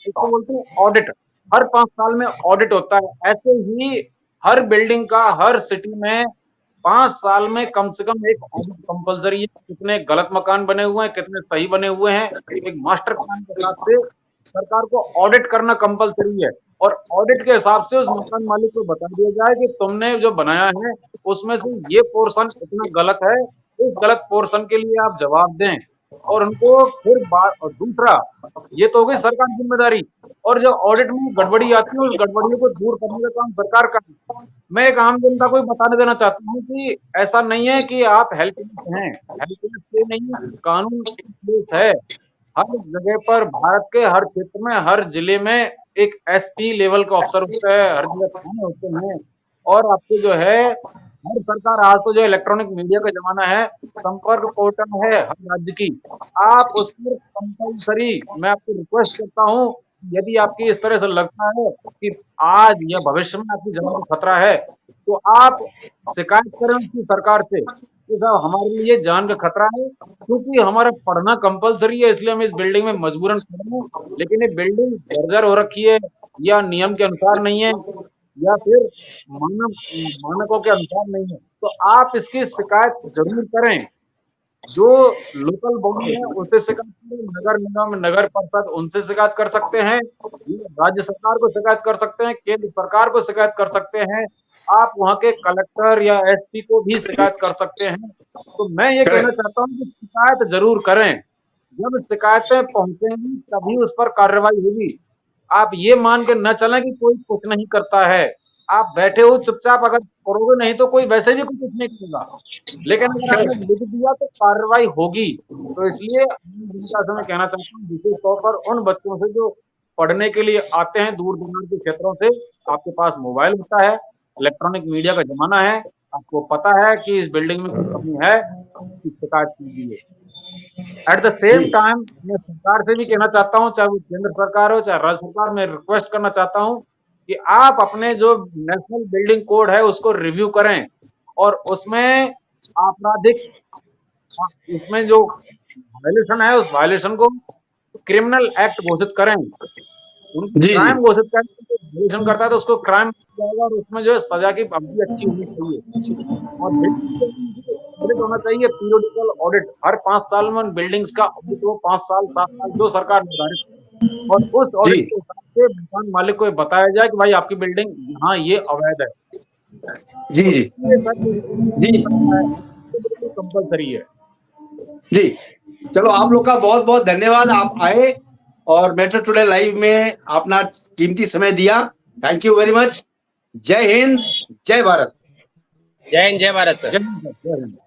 इसको बोलते हैं ऑडिट। हर 5 साल में ऑडिट होता है। ऐसे ही हर बिल्डिंग का हर सिटी में 5 साल में कम से कम एक ऑडिट कंपलसरी है। कितने गलत मकान बने हुए हैं, कितने सही बने हुए हैं, एक मास्टर प्लान के हिसाब से सरकार को ऑडिट करना कंपलसरी है। और ऑडिट के हिसाब से उस मकान मालिक को बता दिया जाए कि तुमने जो बनाया है उसमें से ये पोर्शन इतना गलत है, इस गलत पोर्शन के लिए आप जवाब दें। और उनको फिर और दूसरा, ये तो हो गई सरकार की जिम्मेदारी, और जो ऑडिट में गड़बड़ी आती है उस गड़बड़ियों को दूर करने का काम सरकार का है। मैं एक आम जनता को बताने देना चाहता हूँ कि ऐसा नहीं है कि आप हेल्पलेस हैं, हेल्पलेस से नहीं, कानून हेल्पलेस है। हर जगह पर भारत के हर क्षेत्र में, हर जिले में एक एसपी लेवल का अफसर होता है, हर जगह थाने होते हैं। और आपको जो है हर सरकार, आज तो जो इलेक्ट्रॉनिक मीडिया का जमाना है, संपर्क पोर्टल है हर राज्य की, आप उस पर कंपलसरी, मैं आपको रिक्वेस्ट करता हूँ, यदि आपकी इस तरह से लगता है कि आज या भविष्य में आपकी जान को खतरा है तो आप शिकायत करें उसकी सरकार से कि साहब हमारे लिए जान का खतरा है, क्योंकि हमारा पढ़ना कंपलसरी है, इसलिए हम इस बिल्डिंग में मजबूरन खड़े हैं, लेकिन ये बिल्डिंग जर्जर हो रखी है, या नियम के अनुसार नहीं है, या फिर मानकों के अनुसार नहीं है, तो आप इसकी शिकायत जरूर करें। जो लोकल बॉडी है उससे शिकायत करें, नगर निगम, नगर परिषद, उनसे शिकायत कर सकते हैं, राज्य सरकार को शिकायत कर सकते हैं, केंद्र सरकार को शिकायत कर सकते हैं, आप वहां के कलेक्टर या एसपी को भी शिकायत कर सकते हैं। तो मैं ये कहना चाहता हूँ कि शिकायत जरूर करें। जब शिकायतें पहुंचेंगी तभी उस पर कार्रवाई होगी। आप ये मान के न चलें कि कोई कुछ नहीं करता है। आप बैठे हो चुपचाप अगर करोगे नहीं तो कोई वैसे भी कुछ नहीं करेगा, लेकिन अगर आपने लिख दिया तो कार्रवाई होगी। तो इसलिए जनता से मैं कहना चाहता हूँ, विशेष तौर पर उन बच्चों से जो पढ़ने के लिए आते हैं दूर दराज के क्षेत्रों से, आपके पास मोबाइल होता है, इलेक्ट्रॉनिक मीडिया का जमाना है, आपको पता है कि इस बिल्डिंग में कोई कमी है, शिकायत कीजिए। एट द सेम टाइम मैं सरकार से भी कहना चाहता हूँ, चाहे वो केंद्र सरकार हो चाहे राज्य सरकार, मैं रिक्वेस्ट करना चाहता हूँ कि आप अपने जो नेशनल बिल्डिंग कोड है उसको रिव्यू करें, और उसमें आपराधिक, उसमें जो वायलेशन है उस वायलेशन को क्रिमिनल एक्ट घोषित करें, क्राइम घोषित करें। वायलेशन करता है तो उसको क्राइम जाएगा, और उसमें जो है सजा की अवधि अच्छी होनी चाहिए, और होना चाहिए पीरियडिकल ऑडिट। हर 5 साल में बिल्डिंग्स का ऑडिट हो, 5 साल 7 साल जो सरकार निर्धारित करे, और उस ऑडिट के हिसाब से मकान मालिक को बताया जाए कि भाई आपकी बिल्डिंग यहाँ ये अवैध है। जी जी कंपलसरी है जी। चलो, आप लोग का बहुत बहुत धन्यवाद, आप आए और मेट्रो टुडे लाइव में अपना कीमती समय दिया। Thank you very much. जय हिंद, जय भारत। जय हिंद, जय भारत सर। जय हिंद।